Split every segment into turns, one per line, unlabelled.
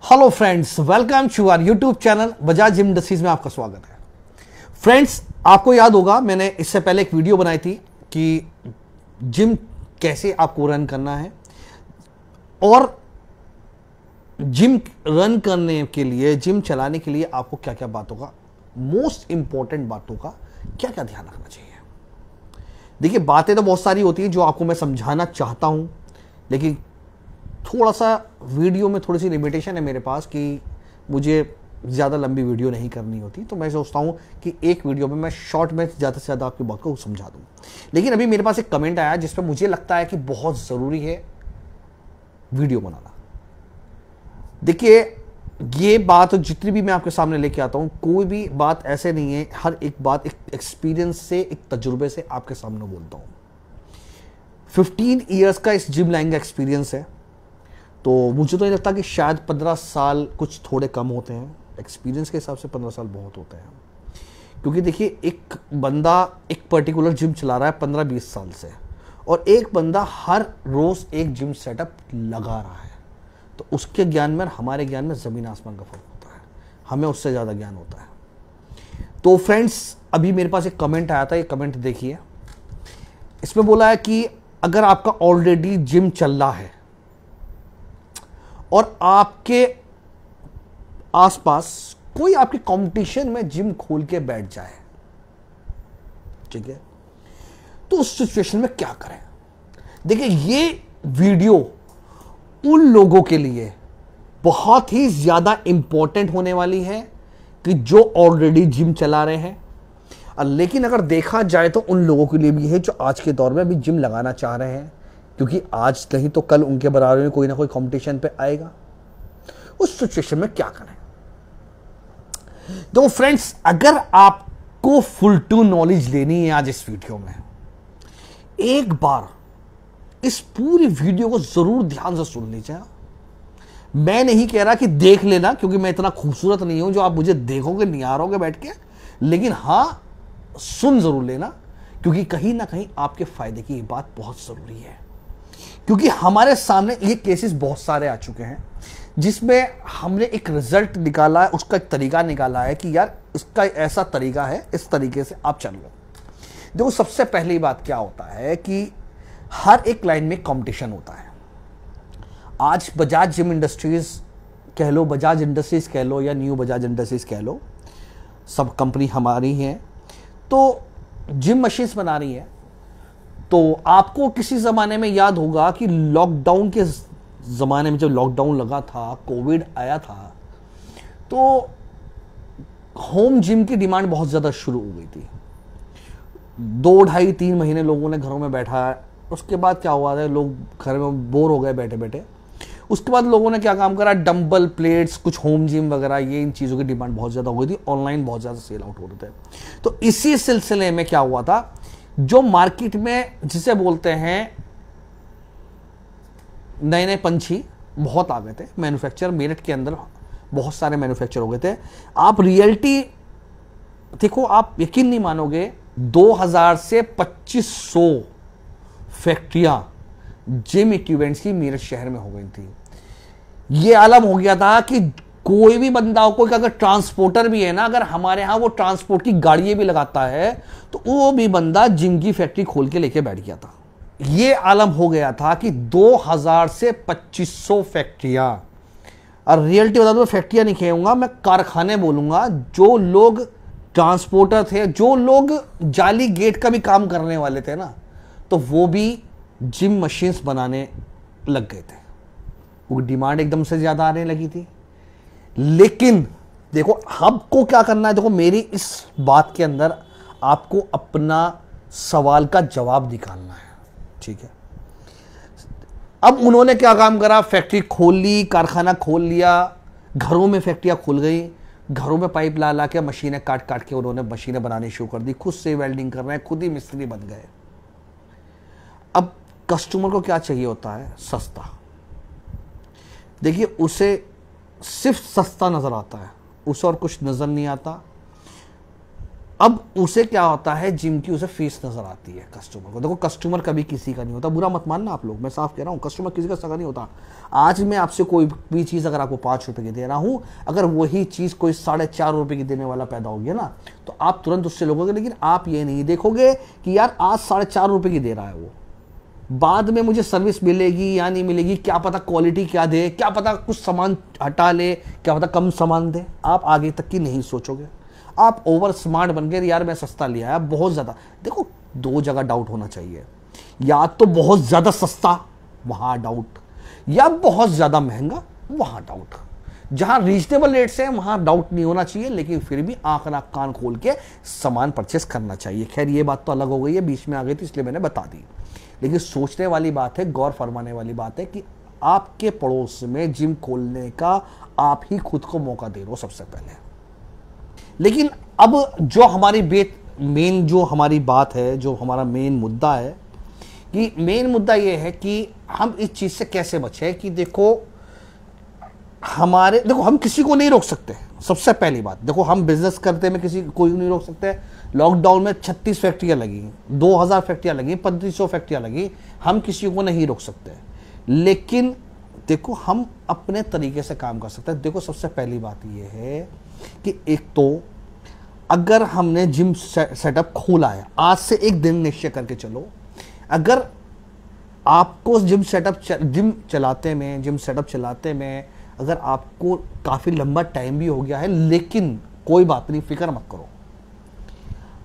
Hello friends, welcome to our YouTube channel Bajaj gym industries में आपका स्वागत है। फ्रेंड्स, आपको याद होगा मैंने इससे पहले एक वीडियो बनाई थी कि जिम कैसे आपको रन करना है और जिम रन करने के लिए, जिम चलाने के लिए आपको क्या क्या बातों का, मोस्ट इंपॉर्टेंट बातों का क्या क्या ध्यान रखना चाहिए। देखिए, बातें तो बहुत सारी होती हैं जो आपको मैं समझाना चाहता हूं, लेकिन थोड़ा सा वीडियो में थोड़ी सी लिमिटेशन है मेरे पास कि मुझे ज़्यादा लंबी वीडियो नहीं करनी होती, तो मैं सोचता हूँ कि एक वीडियो में मैं शॉर्ट में ज़्यादा से ज़्यादा आपकी बात को समझा दूँ। लेकिन अभी मेरे पास एक कमेंट आया जिस पर मुझे लगता है कि बहुत ज़रूरी है वीडियो बनाना। देखिए, ये बात जितनी भी मैं आपके सामने लेके आता हूँ, कोई भी बात ऐसे नहीं है, हर एक बात एक एक्सपीरियंस से, एक तजुर्बे से आपके सामने बोलता हूँ। 15 ईयर्स का इस जिम लाइन का एक्सपीरियंस है, तो मुझे तो नहीं लगता कि शायद 15 साल कुछ थोड़े कम होते हैं। एक्सपीरियंस के हिसाब से 15 साल बहुत होते हैं, क्योंकि देखिए, एक बंदा एक पर्टिकुलर जिम चला रहा है 15-20 साल से, और एक बंदा हर रोज एक जिम सेटअप लगा रहा है, तो उसके ज्ञान में और हमारे ज्ञान में ज़मीन आसमान का फर्क होता है। हमें उससे ज़्यादा ज्ञान होता है। तो फ्रेंड्स, अभी मेरे पास एक कमेंट आया था, ये कमेंट देखिए। इसमें बोला है कि अगर आपका ऑलरेडी जिम चल रहा है और आपके आसपास कोई आपके कंपटीशन में जिम खोल के बैठ जाए, ठीक है, तो उस सिचुएशन में क्या करें। देखिए, ये वीडियो उन लोगों के लिए बहुत ही ज्यादा इंपॉर्टेंट होने वाली है कि जो ऑलरेडी जिम चला रहे हैं, लेकिन अगर देखा जाए तो उन लोगों के लिए भी है जो आज के दौर में अभी जिम लगाना चाह रहे हैं, क्योंकि आज नहीं तो कल उनके बराबर में कोई ना कोई कंपटीशन पे आएगा। उस सिचुएशन में क्या करें। तो फ्रेंड्स, अगर आपको फुल टू नॉलेज लेनी है आज इस वीडियो में, एक बार इस पूरी वीडियो को जरूर ध्यान से सुन लीजिए। मैं नहीं कह रहा कि देख लेना, क्योंकि मैं इतना खूबसूरत नहीं हूं जो आप मुझे देखोगे निहारोगे बैठ के, लेकिन हां, सुन जरूर लेना, क्योंकि कहीं ना कहीं आपके फायदे की ये बात बहुत जरूरी है। क्योंकि हमारे सामने ये केसेस बहुत सारे आ चुके हैं जिसमें हमने एक रिजल्ट निकाला है, उसका एक तरीका निकाला है कि यार इसका ऐसा तरीका है, इस तरीके से आप चलो। देखो, सबसे पहली बात क्या होता है कि हर एक लाइन में कंपटीशन होता है। आज बजाज जिम इंडस्ट्रीज कह लो, बजाज इंडस्ट्रीज कह लो, या न्यू बजाज इंडस्ट्रीज कह लो, सब कंपनी हमारी हैं, तो जिम मशीन्स बना रही है। तो आपको किसी ज़माने में याद होगा कि लॉकडाउन के ज़माने में, जब लॉकडाउन लगा था, कोविड आया था, तो होम जिम की डिमांड बहुत ज़्यादा शुरू हो गई थी। 2, 2.5, 3 महीने लोगों ने घरों में बैठा। उसके बाद क्या हुआ था, लोग घर में बोर हो गए बैठे बैठे। उसके बाद लोगों ने क्या काम करा, डंबल प्लेट्स, कुछ होम जिम वगैरह, ये इन चीज़ों की डिमांड बहुत ज़्यादा हो गई थी। ऑनलाइन बहुत ज़्यादा सेल आउट हो रहे थे। तो इसी सिलसिले में क्या हुआ था, जो मार्केट में जिसे बोलते हैं नए नए पंछी बहुत आ गए थे। मैन्युफैक्चर, मेरठ के अंदर बहुत सारे मैन्युफैक्चर हो गए थे। आप रियलिटी देखो, आप यकीन नहीं मानोगे, 2000 से 2500 फैक्ट्रियां जिम इक्विपमेंट्स की मेरठ शहर में हो गई थी। ये आलम हो गया था कि कोई भी बंदा हो, कोई अगर ट्रांसपोर्टर भी है ना, अगर हमारे यहां वो ट्रांसपोर्ट की गाड़ियां भी लगाता है, तो वो भी बंदा जिम की फैक्ट्री खोल के लेके बैठ गया था। ये आलम हो गया था कि 2000 से 2500 फैक्ट्रियां, और रियलिटी बता दो, फैक्ट्रियां नहीं कहूंगा मैं, कारखाने बोलूंगा। जो लोग ट्रांसपोर्टर थे, जो लोग जाली गेट का भी काम करने वाले थे ना, तो वो भी जिम मशीन्स बनाने लग गए थे। वो डिमांड एकदम से ज्यादा आने लगी थी। लेकिन देखो, आपको क्या करना है, देखो, मेरी इस बात के अंदर आपको अपना सवाल का जवाब निकालना है, ठीक है। अब उन्होंने क्या काम करा, फैक्ट्री खोल ली, कारखाना खोल लिया, घरों में फैक्ट्रियां खुल गई, घरों में पाइप ला ला के मशीनें काट काट के उन्होंने मशीनें बनानी शुरू कर दी, खुद से वेल्डिंग कर रहे हैं, खुद ही मिस्त्री बन गए। अब कस्टमर को क्या चाहिए होता है, सस्ता। देखिए, उसे सिर्फ सस्ता नजर आता है, उसे और कुछ नजर नहीं आता। अब उसे क्या होता है, जिम की उसे फीस नजर आती है कस्टमर को। देखो कस्टमर कभी किसी का नहीं होता, बुरा मत मानना आप लोग, मैं साफ कह रहा हूँ, कस्टमर किसी का सगा नहीं होता। आज मैं आपसे कोई भी चीज़ अगर आपको 5 रुपए की दे रहा हूँ, अगर वही चीज़ कोई 4.5 रुपए की देने वाला पैदा हो गया ना, तो आप तुरंत उससे लोगोगे। लेकिन आप ये नहीं देखोगे कि यार आज 4.5 रुपए की दे रहा है वो, बाद में मुझे सर्विस मिलेगी या नहीं मिलेगी, क्या पता क्वालिटी क्या दे, क्या पता कुछ सामान हटा ले, क्या पता कम सामान दे। आप आगे तक की नहीं सोचोगे, आप ओवर स्मार्ट बन गए, यार मैं सस्ता लिया है बहुत ज़्यादा। देखो 2 जगह डाउट होना चाहिए, या तो बहुत ज़्यादा सस्ता वहाँ डाउट, या बहुत ज़्यादा महंगा वहाँ डाउट। जहाँ रीजनेबल रेट से है वहाँ डाउट नहीं होना चाहिए, लेकिन फिर भी आंख नाक कान खोल के सामान परचेस करना चाहिए। खैर ये बात तो अलग हो गई है, बीच में आ गई थी इसलिए मैंने बता दी। लेकिन सोचने वाली बात है, गौर फरमाने वाली बात है कि आपके पड़ोस में जिम खोलने का आप ही खुद को मौका दे रहे हो सबसे पहले। लेकिन अब जो हमारी मेन जो हमारी बात है, जो हमारा मेन मुद्दा है, कि मेन मुद्दा ये है कि हम इस चीज़ से कैसे बचें। कि देखो हम किसी को नहीं रोक सकते, सबसे पहली बात। देखो हम बिजनेस करते में किसी कोई नहीं रोक सकते। लॉकडाउन में 36 फैक्ट्रियाँ लगी, 2000 फैक्ट्रियाँ लगी, 3500 फैक्ट्रियाँ लगी, हम किसी को नहीं रोक सकते। लेकिन देखो हम अपने तरीके से काम कर सकते हैं। देखो सबसे पहली बात यह है कि एक तो अगर हमने जिम सेटअप खोला है, आज से एक दिन निश्चय करके चलो, अगर आपको जिम सेटअप चलाते में अगर आपको काफ़ी लंबा टाइम भी हो गया है, लेकिन कोई बात नहीं, फिक्र मत करो,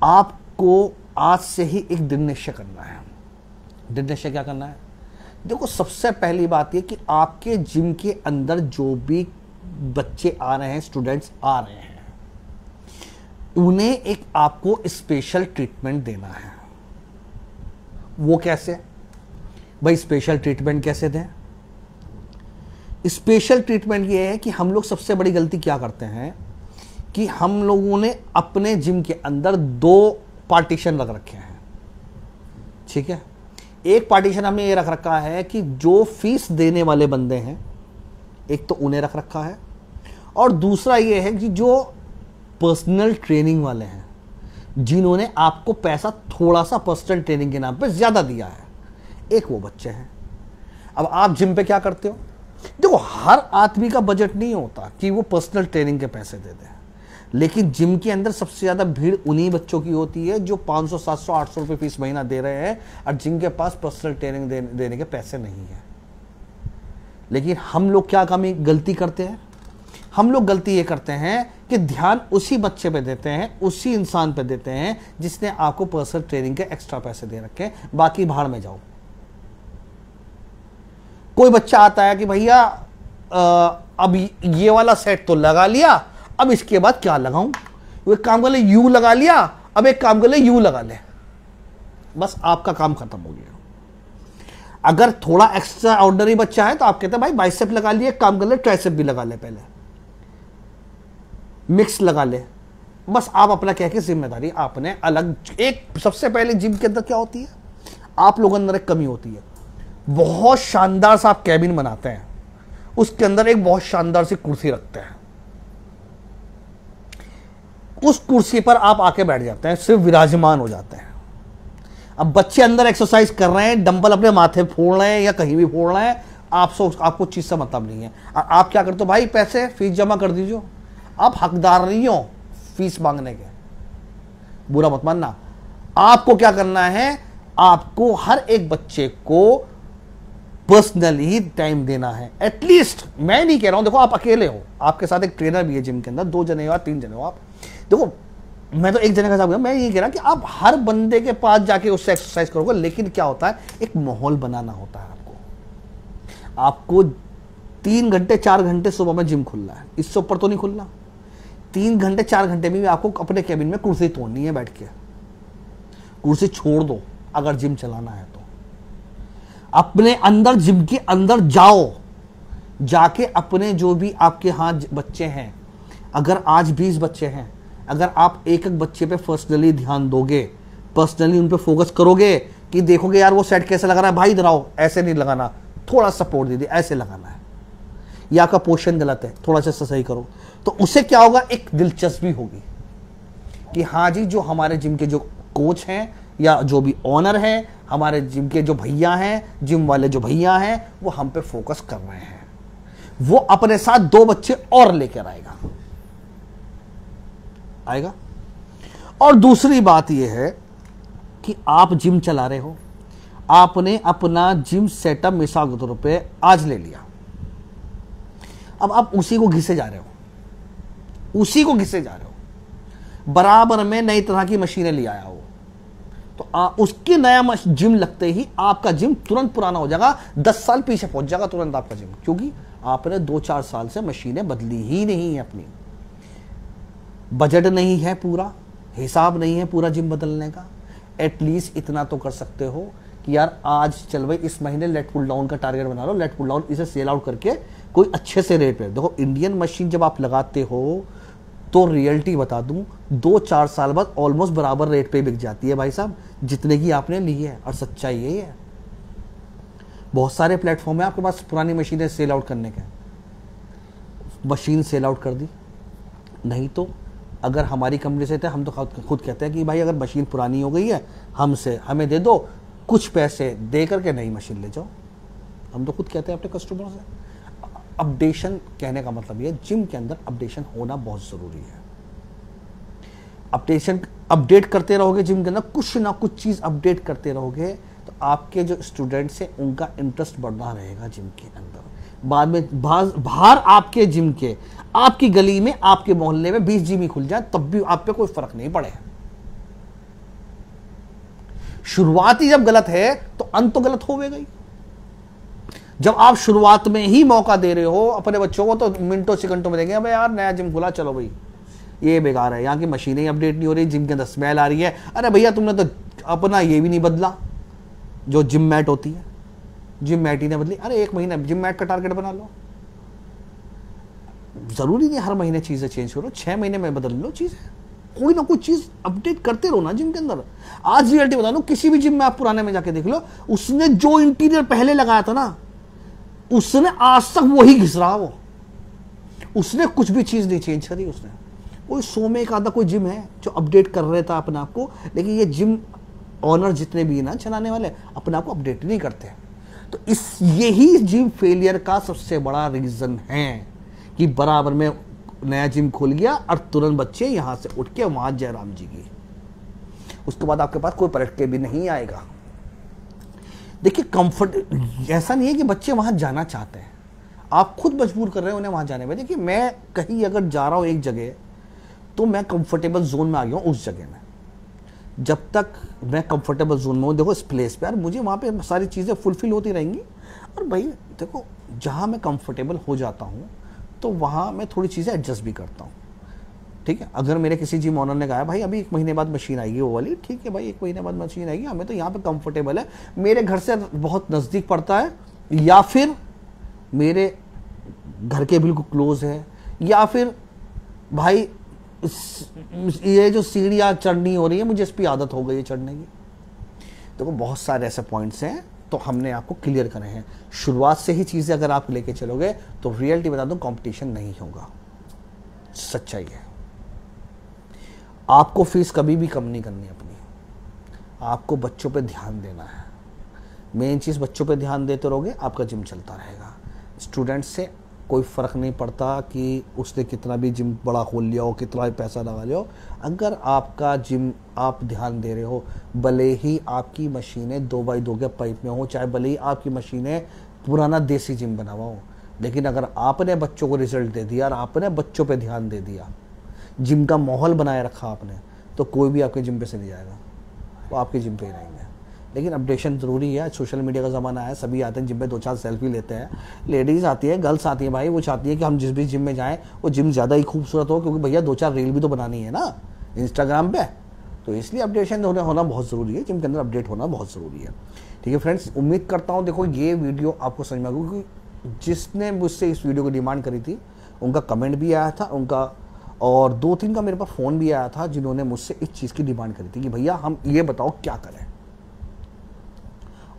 आपको आज से ही एक दिन निश्चय करना है। दिन निश्चय क्या करना है? देखो सबसे पहली बात यह कि आपके जिम के अंदर जो भी बच्चे आ रहे हैं, स्टूडेंट्स आ रहे हैं, उन्हें एक आपको स्पेशल ट्रीटमेंट देना है। वो कैसे भाई? स्पेशल ट्रीटमेंट कैसे दें? स्पेशल ट्रीटमेंट ये है कि हम लोग सबसे बड़ी गलती क्या करते हैं कि हम लोगों ने अपने जिम के अंदर 2 पार्टीशन रख रखे हैं। ठीक है, एक पार्टीशन हमने ये रख रखा है कि जो फीस देने वाले बंदे हैं, एक तो उन्हें रख रखा है, और दूसरा ये है कि जो पर्सनल ट्रेनिंग वाले हैं, जिन्होंने आपको पैसा थोड़ा सा पर्सनल ट्रेनिंग के नाम पे ज्यादा दिया है, एक वो बच्चे हैं। अब आप जिम पे क्या करते हो? देखो हर आदमी का बजट नहीं होता कि वो पर्सनल ट्रेनिंग के पैसे दे दे, लेकिन जिम के अंदर सबसे ज्यादा भीड़ उन्हीं बच्चों की होती है जो 500, 700, 800 रुपए फीस महीना दे रहे हैं और जिनके पास पर्सनल ट्रेनिंग देने के पैसे नहीं है। लेकिन हम लोग क्या गलती करते हैं? हम लोग गलती ये करते हैं कि ध्यान उसी बच्चे पे देते हैं, उसी इंसान पे देते हैं जिसने आपको पर्सनल ट्रेनिंग के एक्स्ट्रा पैसे दे रखे हैं, बाकी भाड़ में जाओ। कोई बच्चा आता है कि भैया अब ये वाला सेट तो लगा लिया, अब इसके बाद क्या लगाऊं? वो एक काम कर ले, यू लगा लिया, अब एक काम कर ले, यू लगा ले, बस आपका काम खत्म हो गया। अगर थोड़ा एक्स्ट्रा ऑर्डिनरी बच्चा है तो आप कहते हैं भाई बाइसेप लगा लिए, एक काम कर ले ट्राइसेप भी लगा ले, पहले मिक्स लगा ले, बस आप अपना कह के जिम्मेदारी आपने अलग। एक सबसे पहले जिम के अंदर क्या होती है, आप लोगों के अंदर एक कमी होती है, बहुत शानदार सा आप कैबिन बनाते हैं, उसके अंदर एक बहुत शानदार सी कुर्सी रखते हैं, उस कुर्सी पर आप आके बैठ जाते हैं, सिर्फ विराजमान हो जाते हैं। अब बच्चे अंदर एक्सरसाइज कर रहे हैं, डंबल अपने माथे फोड़ रहे हैं या कहीं भी फोड़ रहे हैं, आपको चीज से मतलब नहीं है। आप क्या करते हो? भाई पैसे फीस जमा कर दीजिए, आप हकदार नहीं हो फीस मांगने के, बुरा मत मानना। आपको क्या करना है? आपको हर एक बच्चे को पर्सनली टाइम देना है। एटलीस्ट मैं नहीं कह रहा हूं, देखो आप अकेले हो, आपके साथ एक ट्रेनर भी है जिम के अंदर, 2 जने हो या 3 जने हो आप। देखो मैं तो एक जने का हिसाब, मैं ये कह रहा कि आप हर बंदे के पास जाके उससे एक्सरसाइज करोगे, लेकिन क्या होता है, एक माहौल बनाना होता है। आपको 3 घंटे 4 घंटे सुबह में जिम खुलना है, इससे ऊपर तो नहीं खुलना। 3 घंटे 4 घंटे में भी आपको अपने कैबिन में कुर्सी तोड़नी है, बैठ के कुर्सी छोड़ दो। अगर जिम चलाना है तो अपने अंदर जिम के अंदर जाओ, जाके अपने जो भी आपके हाथ बच्चे हैं, अगर आज 20 बच्चे हैं, अगर आप एक एक बच्चे पे पर्सनली ध्यान दोगे, पर्सनली उन पे फोकस करोगे कि देखोगे यार वो सेट कैसे लगा रहा है, भाई इधर आओ, ऐसे नहीं लगाना, थोड़ा सपोर्ट दे दे, ऐसे लगाना है, या आपका पोर्शन गलत है, थोड़ा सा सही करो, तो उससे क्या होगा, एक दिलचस्पी होगी। कि हाँ जी, जो हमारे जिम के जो कोच हैं या जो भी ऑनर हैं, हमारे जिम के जो भैया हैं, जिम वाले जो भैया हैं, वो हम पे फोकस कर रहे हैं। वो अपने साथ 2 बच्चे और लेकर आएगा। और दूसरी बात यह है कि आप जिम चला रहे हो, आपने अपना जिम सेटअप मिसाल के तौर पे आज ले लिया, अब आप उसी को घिसे जा रहे हो, बराबर में नई तरह की मशीनें ले आया हो, तो उसके नया जिम लगते ही आपका जिम तुरंत पुराना हो जाएगा, 10 साल पीछे पहुंच जाएगा तुरंत आपका जिम, क्योंकि आपने 2-4 साल से मशीनें बदली ही नहीं है, अपनी बजट नहीं है, पूरा हिसाब नहीं है पूरा जिम बदलने का। एटलीस्ट इतना तो कर सकते हो कि यार आज चल भाई इस महीने लेट पुल डाउन का टारगेट बना लो, लेट पुल डाउन इसे सेल आउट करके कोई अच्छे से रेट पे। देखो इंडियन मशीन जब आप लगाते हो तो रियलिटी बता दूं, 2-4 साल बाद ऑलमोस्ट बराबर रेट पे बिक जाती है भाई साहब, जितने की आपने ली है। और सच्चाई यही है, बहुत सारे प्लेटफॉर्म है आपके पास पुरानी मशीनें सेल आउट करने के, मशीन सेल आउट कर दी। नहीं तो अगर हमारी कंपनी से थे, हम तो खुद कहते हैं कि भाई अगर मशीन पुरानी हो गई है हमें दे दो, कुछ पैसे दे करके नई मशीन ले जाओ। हम तो खुद कहते हैं अपने कस्टमरों से। अपडेशन कहने का मतलब ये, जिम के अंदर अपडेशन होना बहुत जरूरी है। अपडेट करते रहोगे जिम के अंदर, कुछ ना कुछ चीज अपडेट करते रहोगे, तो आपके जो स्टूडेंट्स हैं उनका इंटरेस्ट बढ़ना रहेगा जिम के अंदर। बाद में बाहर आपके जिम के, आपकी गली में, आपके मोहल्ले में 20 जिम ही खुल जाए, तब भी आप पे कोई फर्क नहीं पड़े। शुरुआत ही जब गलत है तो अंत तो गलत होगा ही। जब आप शुरुआत में ही मौका दे रहे हो अपने बच्चों को, तो मिनटों सेकंडों में देंगे अबे यार नया जिम खुला, चलो भाई ये बेकार है, यहाँ की मशीनें अपडेट नहीं हो रही, जिम के अंदर स्मेल आ रही है, अरे भैया तुमने तो अपना ये भी नहीं बदला, जो जिम मैट होती है, जिम मैट ही नहीं बदली, अरे 1 महीना जिम मैट का टारगेट बना लो। जरूरी नहीं हर महीने चीजें चेंज करो, 6 महीने में बदल लो चीजें, कोई ना कोई चीज अपडेट करते रहो ना जिम के अंदर। आज रियलिटी बता दो, किसी भी जिम में आप पुराने में जाके देख लो, उसने जो इंटीरियर पहले लगाया था ना, उसने आज तक वही घिस रहा, वो उसने कुछ भी चीज नहीं चेंज करी। उसने कोई 100 में एक आधा कोई जिम है जो अपडेट कर रहे था अपने आप को, लेकिन ये जिम ऑनर जितने भी ना चलाने वाले अपने आप को अपडेट नहीं करते। तो यही जिम फेलियर का सबसे बड़ा रीजन है कि बराबर में नया जिम खुल गया और तुरंत बच्चे यहां से उठ के वहां जयराम जी की, उसके बाद आपके पास कोई पलट के भी नहीं आएगा। देखिए कंफर्ट, ऐसा नहीं है कि बच्चे वहां जाना चाहते हैं, आप खुद मजबूर कर रहे हैं उन्हें वहां जाने में। देखिए मैं कहीं अगर जा रहा हूं एक जगह, तो मैं कंफर्टेबल जोन में आ गया हूं उस जगह में। जब तक मैं कंफर्टेबल जोन में हूं, देखो इस प्लेस पे यार मुझे वहां पे सारी चीजें फुलफिल होती रहेंगी। और भाई देखो जहां मैं कंफर्टेबल हो जाता हूं तो वहां मैं थोड़ी चीजें एडजस्ट भी करता हूं, ठीक है। अगर मेरे किसी जिम ऑनर ने कहा भाई अभी 1 महीने बाद मशीन आएगी वो वाली, ठीक है भाई 1 महीने बाद मशीन आएगी, हमें तो यहाँ पे कंफर्टेबल है, मेरे घर से बहुत नज़दीक पड़ता है, या फिर मेरे घर के बिल्कुल क्लोज है, या फिर भाई ये जो सीढ़ियाँ चढ़नी हो रही है मुझे इस पर आदत हो गई है चढ़ने की। देखो बहुत सारे ऐसे पॉइंट्स हैं तो हमने आपको क्लियर करे हैं। शुरुआत से ही चीज़ें अगर आप लेके चलोगे तो रियलिटी बता दूं कंपटीशन नहीं होगा, सच्चाई है। आपको फीस कभी भी कम नहीं करनी अपनी, आपको बच्चों पे ध्यान देना है। मेन चीज़ बच्चों पे ध्यान देते रहोगे आपका जिम चलता रहेगा। स्टूडेंट्स से कोई फ़र्क नहीं पड़ता कि उसने कितना भी जिम बड़ा खोल लिया हो, कितना भी पैसा लगा लिया हो, अगर आपका जिम आप ध्यान दे रहे हो, भले ही आपकी मशीनें 2x2 के पाइप में हो, चाहे भले ही आपकी मशीनें पुराना देसी जिम बना हुआ हो, लेकिन अगर आपने बच्चों को रिजल्ट दे दिया और आपने बच्चों पे ध्यान दे दिया, जिम का माहौल बनाए रखा आपने, तो कोई भी आपके जिम पे से नहीं जाएगा, वो आपके जिम पे ही रहेंगे। लेकिन अपडेशन ज़रूरी है, सोशल मीडिया का ज़माना है, सभी आते हैं जिम पे 2-4 सेल्फी लेते हैं, लेडीज़ आती है, गर्ल्स आती है भाई, वो चाहती है कि हम जिस भी जिम में जाएं वो जिम ज़्यादा ही खूबसूरत हो, क्योंकि भैया 2-4 रील भी तो बनानी है ना इंस्टाग्राम पे, तो इसलिए अपडेशन होना बहुत ज़रूरी है, जिम के अंदर अपडेट होना बहुत ज़रूरी है। ठीक है फ्रेंड्स, उम्मीद करता हूँ देखो ये वीडियो आपको समझ में आ गई, क्योंकि जिसने मुझसे इस वीडियो को डिमांड करी थी उनका कमेंट भी आया था उनका, और 2-3 का मेरे पास फ़ोन भी आया था जिन्होंने मुझसे इस चीज़ की डिमांड करी थी कि भैया हम ये बताओ क्या करें।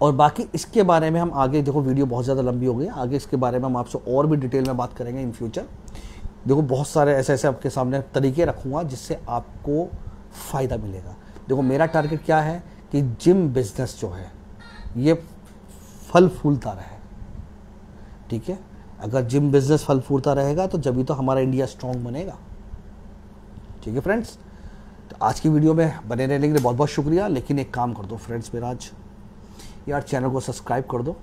और बाकी इसके बारे में हम आगे, देखो वीडियो बहुत ज़्यादा लंबी हो गई, आगे इसके बारे में हम आपसे और भी डिटेल में बात करेंगे इन फ्यूचर। देखो बहुत सारे ऐसे आपके सामने तरीके रखूँगा जिससे आपको फ़ायदा मिलेगा। देखो मेरा टारगेट क्या है कि जिम बिजनेस जो है ये फल फूलता रहे, ठीक है। अगर जिम बिजनेस फल फूलता रहेगा तो जब भी तो हमारा इंडिया स्ट्रांग बनेगा, ठीक है फ्रेंड्स। तो आज की वीडियो में बने रहने के लिए बहुत बहुत शुक्रिया। लेकिन एक काम कर दो फ्रेंड्स मेरा, आज यार चैनल को सब्सक्राइब कर दो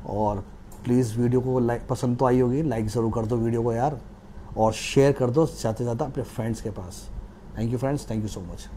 और प्लीज़ वीडियो को लाइक, पसंद तो आई होगी, लाइक ज़रूर कर दो वीडियो को यार, और शेयर कर दो ज़्यादा से ज़्यादा अपने फ्रेंड्स के पास। Thank you friends, thank you so much.